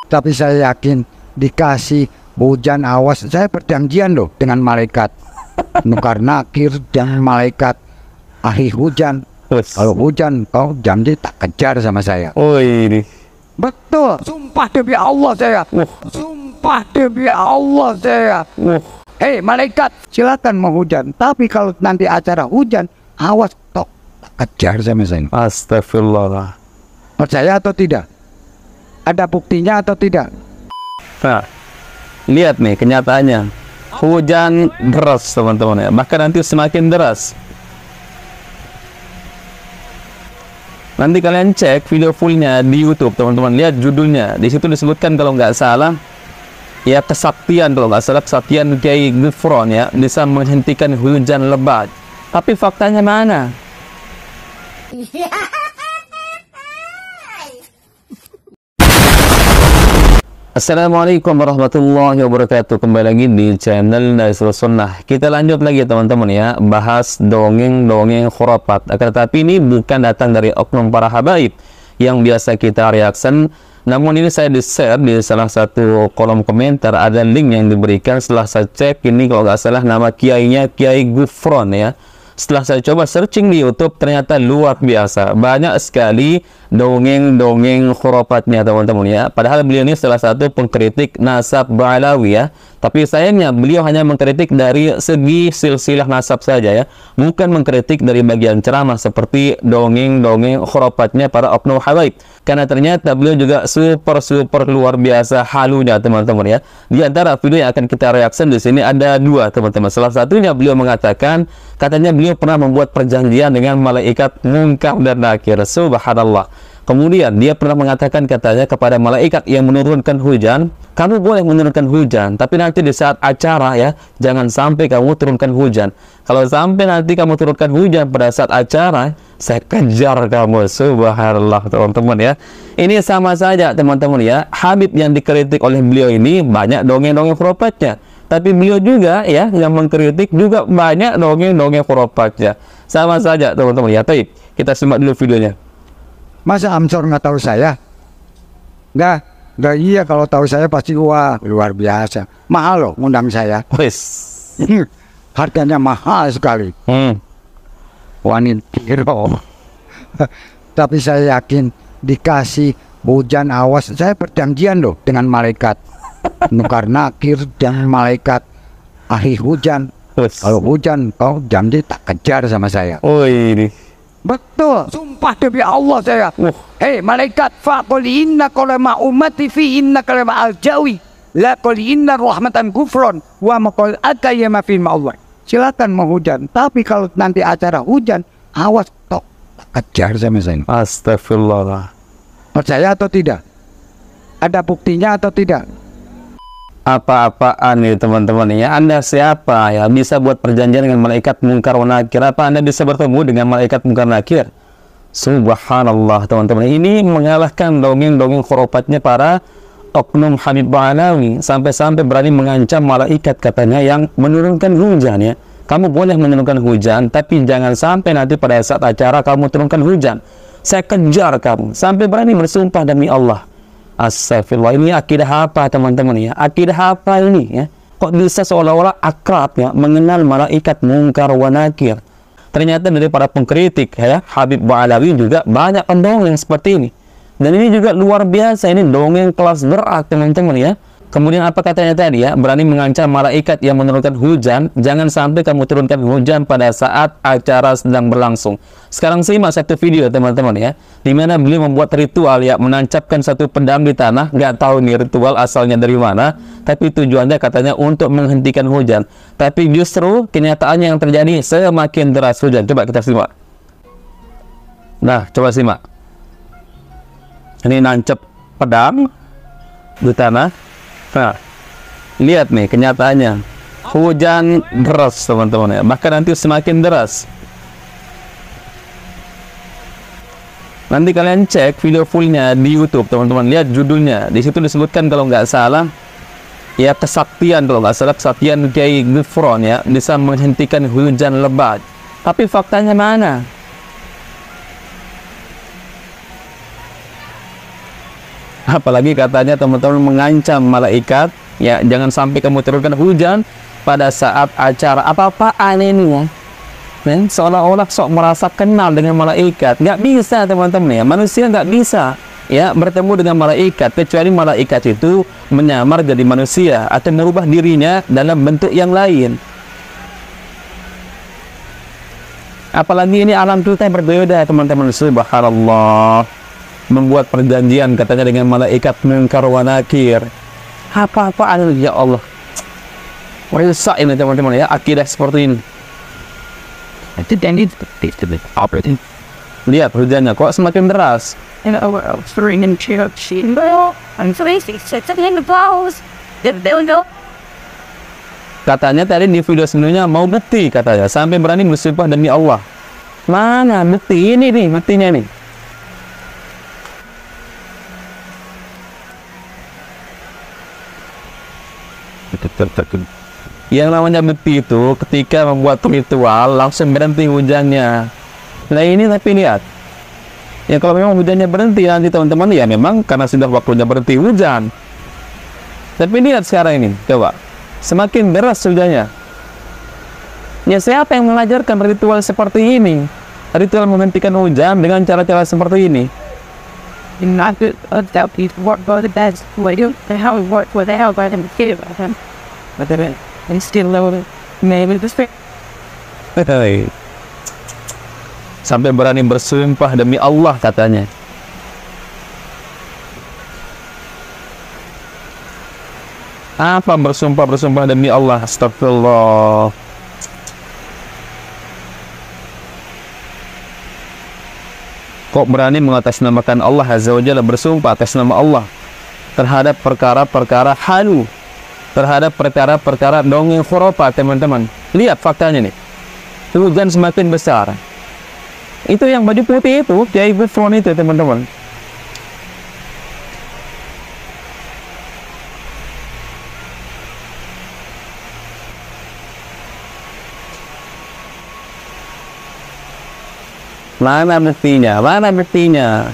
Tapi saya yakin dikasih hujan awas. Saya perjanjian loh dengan malaikat Munkar Nakir dan malaikat ahli hujan. Kalau hujan kau janji tak kejar sama saya. Oh ini betul. Sumpah demi Allah saya. Sumpah demi Allah saya. Hei malaikat, silakan mau hujan. Tapi kalau nanti acara hujan, awas tok tak kejar sama saya. Astagfirullah. Percaya atau tidak? Ada buktinya atau tidak? Nah, lihat nih kenyataannya. Hujan deras teman-teman ya. Bahkan nanti semakin deras. Nanti kalian cek video fullnya di YouTube teman-teman. Lihat judulnya. Di situ disebutkan kalau nggak salah ya kesaktian, kalau nggak salah kesaktian Kiai Ghufron ya bisa menghentikan hujan lebat. Tapi faktanya mana? Assalamualaikum warahmatullahi wabarakatuh. Kembali lagi di channel Nasrul Sunnah. Kita lanjut lagi teman-teman ya, bahas dongeng-dongeng khurafat. Akan tetapi ini bukan datang dari oknum para habaib yang biasa kita reaction. Namun ini saya di-share di salah satu kolom komentar, ada link yang diberikan. Setelah saya cek, ini kalau nggak salah nama kiainya Kiai Ghufron ya. Setelah saya coba searching di YouTube, ternyata luar biasa. Banyak sekali dongeng-dongeng khurafatnya teman-teman ya. Padahal beliau ini salah satu pengkritik nasab Ba'alawi ya. Tapi sayangnya beliau hanya mengkritik dari segi silsilah nasab saja ya. Bukan mengkritik dari bagian ceramah seperti dongeng-dongeng khurafatnya para oknum habaib. Karena ternyata beliau juga super luar biasa halunya teman-teman ya. Di antara video yang akan kita reaction di sini ada dua teman-teman. Salah satunya beliau mengatakan, katanya beliau pernah membuat perjanjian dengan malaikat Munkar dan Nakir. Subhanallah. Kemudian dia pernah mengatakan katanya kepada malaikat yang menurunkan hujan, kamu boleh menurunkan hujan, tapi nanti di saat acara ya, jangan sampai kamu turunkan hujan. Kalau sampai nanti kamu turunkan hujan pada saat acara, saya kejar kamu. Subhanallah teman-teman ya. Ini sama saja teman-teman ya. Habib yang dikritik oleh beliau ini banyak dongeng-dongeng khurafatnya. Tapi beliau juga ya yang mengkritik juga banyak dongeng-dongeng khurafatnya. Sama saja teman-teman ya. Baik, kita simak dulu videonya. Masa Amsor nggak tahu saya? Nggak iya, kalau tahu saya pasti wah luar biasa. Mahal loh ngundang saya. Wes. Harganya mahal sekali. Wanitiro. Tapi saya yakin dikasih hujan awas. Saya perjanjian loh dengan malaikat Munkar Nakir dan malaikat ahli hujan. Kalau hujan kau janji tak kejar sama saya. Oh ini betul. Sumpah demi Allah saya. Hei malaikat, faqul inna kalama ummati fi inna kalama al-jawi la qul inna rahmatan Ghufron wa maqal akayama fi ma'allah. Silakan mau hujan, tapi kalau nanti acara hujan, awas tok kejar sama saya. Astagfirullah. Percaya atau tidak? Ada buktinya atau tidak? Apa-apaan nih teman-teman ya. Anda siapa ya bisa buat perjanjian dengan malaikat Munkar wa Nakir? Apa Anda bisa bertemu dengan malaikat Munkar Nakir? Subhanallah teman-teman. Ini mengalahkan dongeng-dongeng khurafatnya para oknum Habib Ba'alawi. Sampai-sampai berani mengancam malaikat katanya yang menurunkan hujan ya. Kamu boleh menurunkan hujan, tapi jangan sampai nanti pada saat acara kamu turunkan hujan. Saya kejar kamu. Sampai berani bersumpah demi Allah. Astagfirullah. Ini akidah apa teman-teman ya? Akidah apa ini ya? Kok bisa seolah-olah akrab ya mengenal malaikat Munkar wa Nakir? Ternyata dari para pengkritik ya Habib Ba'alawi juga banyak pendongeng seperti ini. Dan ini juga luar biasa, ini dongeng kelas berat teman-teman ya. Kemudian apa katanya tadi ya? Berani mengancam malaikat yang menurunkan hujan, jangan sampai kamu turunkan hujan pada saat acara sedang berlangsung. Sekarang simak satu video teman-teman ya, di mana beliau membuat ritual ya, menancapkan satu pedang di tanah. Nggak tahu nih ritual asalnya dari mana, tapi tujuannya katanya untuk menghentikan hujan. Tapi justru kenyataannya yang terjadi semakin deras hujan. Coba kita simak. Nah, coba simak. Ini nancap pedang di tanah. Nah, lihat nih kenyataannya. Hujan deras teman-teman ya. Bahkan nanti semakin deras. Nanti kalian cek video fullnya di YouTube teman-teman. Lihat judulnya. Di situ disebutkan kalau nggak salah ya kesaktian, kalau nggak salah kesaktian Kiai Ghufron ya bisa menghentikan hujan lebat. Tapi faktanya mana? Apalagi katanya teman-teman mengancam malaikat, ya jangan sampai kamu turunkan hujan pada saat acara apa-apaan ini ya. Men, seolah-olah sok merasa kenal dengan malaikat. Nggak bisa teman-teman ya, manusia nggak bisa ya bertemu dengan malaikat, kecuali malaikat itu menyamar jadi manusia atau merubah dirinya dalam bentuk yang lain. Apalagi ini alam kita berbeda teman-teman. Subhanallah, membuat perjanjian katanya dengan malaikat munkar wa nakir. Apa-apaan ya Allah. Rusak ini teman-teman ya, akidah seperti ini. Lihat hujannya kok semakin deras. Katanya tadi di video sebelumnya mau bukti katanya, sampai berani bersumpah demi Allah. Mana bukti ini nih, buktinya nih. Yang namanya bukti itu ketika membuat ritual langsung berhenti hujannya. Nah ini tapi lihat, ya kalau memang hujannya berhenti nanti teman-teman ya memang karena sudah waktunya berhenti hujan. Tapi lihat sekarang ini, coba semakin deras hujannya. Ya siapa yang mengajarkan ritual seperti ini? Ritual menghentikan hujan dengan cara-cara seperti ini. Sampai berani bersumpah demi Allah katanya. Apa bersumpah demi Allah? Astagfirullah. Kok berani mengatasnamakan Allah Azza wa Jalla, bersumpah atas nama Allah terhadap perkara-perkara halu, terhadap perkara-perkara dongeng khurafat teman-teman. Lihat faktanya nih, hujan semakin besar. Itu yang baju putih itu, Kiai Gufron itu teman-teman. Mana buktinya? Mana buktinya?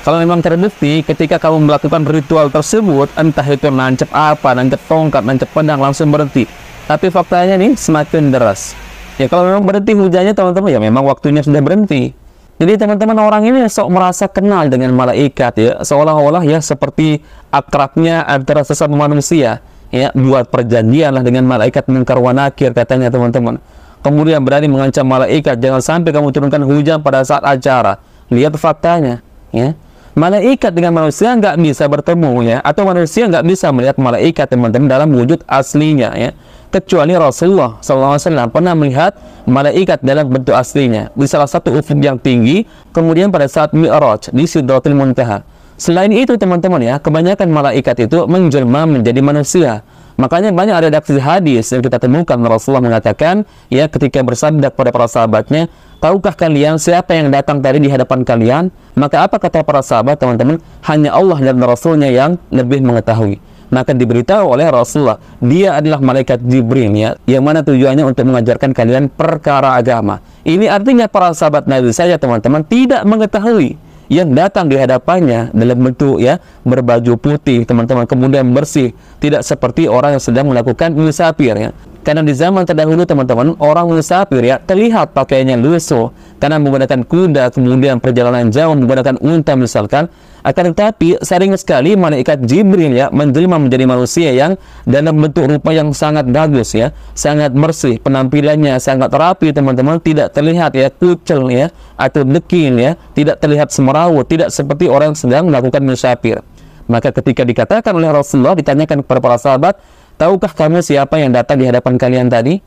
Kalau memang terbukti ketika kamu melakukan ritual tersebut, entah itu nancep apa, nancep tongkat, nancep pedang, langsung berhenti. Tapi faktanya nih semakin deras. Ya kalau memang berhenti hujannya teman-teman, ya memang waktunya sudah berhenti. Jadi teman-teman, orang ini sok merasa kenal dengan malaikat ya, seolah-olah ya seperti akrabnya antara sesama manusia. Ya, buat perjanjian lah dengan malaikat munkar wa nakir katanya teman-teman. Kemudian berani mengancam malaikat, jangan sampai kamu turunkan hujan pada saat acara. Lihat faktanya, ya. Malaikat dengan manusia nggak bisa bertemu, ya. Atau manusia nggak bisa melihat malaikat teman-teman dalam wujud aslinya, ya. Kecuali Rasulullah SAW pernah melihat malaikat dalam bentuk aslinya di salah satu ufuk yang tinggi. Kemudian pada saat Mi'raj di Sidratul Muntaha. Selain itu teman-teman ya, kebanyakan malaikat itu menjelma menjadi manusia. Makanya banyak ada redaksi hadis yang kita temukan Rasulullah mengatakan ya ketika bersabda kepada para sahabatnya, tahukah kalian siapa yang datang tadi di hadapan kalian? Maka apa kata para sahabat teman-teman? Hanya Allah dan Rasulnya yang lebih mengetahui. Maka diberitahu oleh Rasulullah, dia adalah malaikat Jibril ya, yang mana tujuannya untuk mengajarkan kalian perkara agama. Ini artinya para sahabat Nabi saja teman-teman tidak mengetahui yang datang di hadapannya dalam bentuk ya berbaju putih teman-teman, kemudian bersih, tidak seperti orang yang sedang melakukan musafir ya. Karena di zaman terdahulu teman-teman, orang musafir ya terlihat pakaiannya lusuh karena menggunakan kuda, kemudian perjalanan jauh menggunakan unta misalkan. Akan tetapi sering sekali malaikat Jibril ya menjelma menjadi manusia yang dalam bentuk rupa yang sangat bagus ya, sangat bersih, penampilannya sangat rapi teman-teman, tidak terlihat ya kucel ya atau dekil ya, tidak terlihat semerawut, tidak seperti orang yang sedang melakukan musafir. Maka ketika dikatakan oleh Rasulullah, ditanyakan kepada para sahabat, tahukah kamu siapa yang datang di hadapan kalian tadi?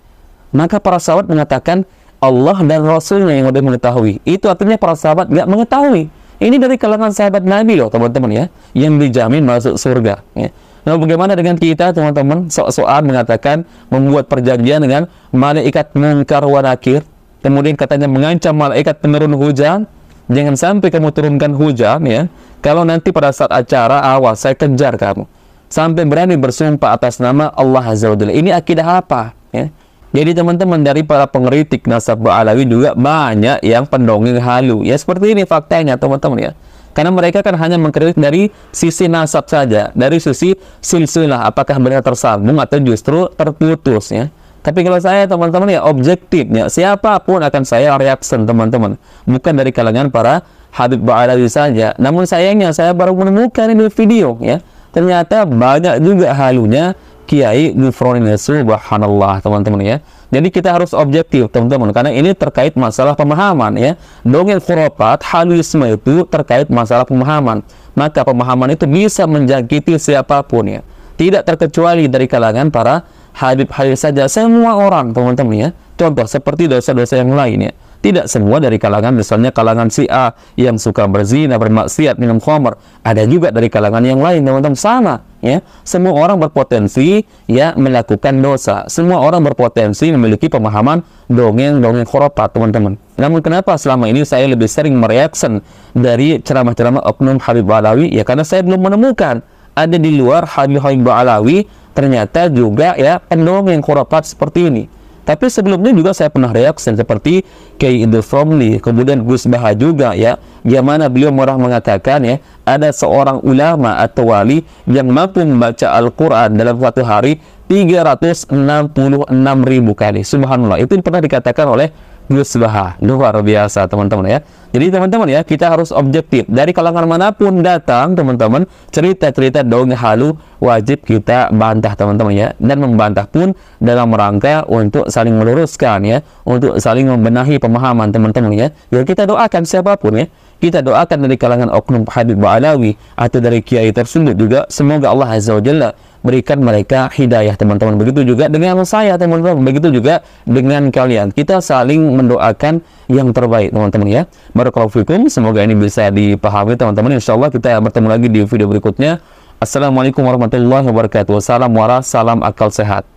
Maka para sahabat mengatakan Allah dan Rasulnya yang lebih mengetahui. Itu artinya para sahabat nggak mengetahui. Ini dari kalangan sahabat Nabi loh teman-teman ya, yang dijamin masuk surga ya. Nah bagaimana dengan kita teman-teman, sok-sokan mengatakan membuat perjanjian dengan malaikat munkar wa nakir, kemudian katanya mengancam malaikat penurun hujan, jangan sampai kamu turunkan hujan ya, kalau nanti pada saat acara awas saya kejar kamu. Sampai berani bersumpah atas nama Allah Azza wa Jalla. Ini akidah apa ya? Jadi teman-teman, dari para pengkritik nasab Ba'alawi juga banyak yang pendongeng halu. Ya seperti ini faktanya teman-teman ya. Karena mereka kan hanya mengkritik dari sisi nasab saja, dari sisi silsilah, apakah benar tersambung atau justru terputus ya. Tapi kalau saya teman-teman ya objektifnya, siapapun akan saya reaction teman-teman, bukan dari kalangan para Habib Ba'alawi saja. Namun sayangnya saya baru menemukan ini video ya, ternyata banyak juga halunya Kiai Ghufron ini, subhanallah teman-teman ya. Jadi kita harus objektif teman-teman, karena ini terkait masalah pemahaman ya. Dongeng khurafat, haluisme itu terkait masalah pemahaman. Maka pemahaman itu bisa menjangkiti siapapun ya. Tidak terkecuali dari kalangan para Habib-Habib saja, semua orang teman-teman ya. Contoh seperti dosa-dosa yang lain ya. Tidak semua dari kalangan, misalnya kalangan si A yang suka berzina, bermaksiat, minum khamr. Ada juga dari kalangan yang lain, teman-teman, sama ya. Semua orang berpotensi ya melakukan dosa. Semua orang berpotensi memiliki pemahaman dongeng-dongeng khurafat, teman-teman. Namun kenapa selama ini saya lebih sering mereaction dari ceramah-ceramah oknum Habib Ba'alawi? Ya karena saya belum menemukan ada di luar Habib Ba'alawi ternyata juga ya pendongeng khurafat seperti ini. Tapi sebelumnya juga saya pernah reaksi seperti Kiai Idul Fomli, kemudian Gus Baha juga ya, yang mana beliau orang mengatakan ya, ada seorang ulama atau wali yang mampu membaca Al-Quran dalam satu hari 366.000 kali. Subhanallah, itu pernah dikatakan oleh Gus Baha. Luar biasa teman-teman ya. Jadi teman-teman ya, kita harus objektif. Dari kalangan manapun datang teman-teman, cerita-cerita dongeng halu wajib kita bantah teman-teman ya. Dan membantah pun dalam rangka untuk saling meluruskan ya, untuk saling membenahi pemahaman teman-teman ya. Biar kita doakan siapapun ya, kita doakan dari kalangan oknum Habib Ba'alawi atau dari kiai tersebut juga, semoga Allah Azza wa Jalla berikan mereka hidayah teman-teman. Begitu juga dengan saya teman-teman, begitu juga dengan kalian. Kita saling mendoakan yang terbaik teman-teman ya. Barakallahu fikum, semoga ini bisa dipahami teman-teman. Insyaallah kita bertemu lagi di video berikutnya. Assalamualaikum warahmatullahi wabarakatuh. Salam waras, salam akal sehat.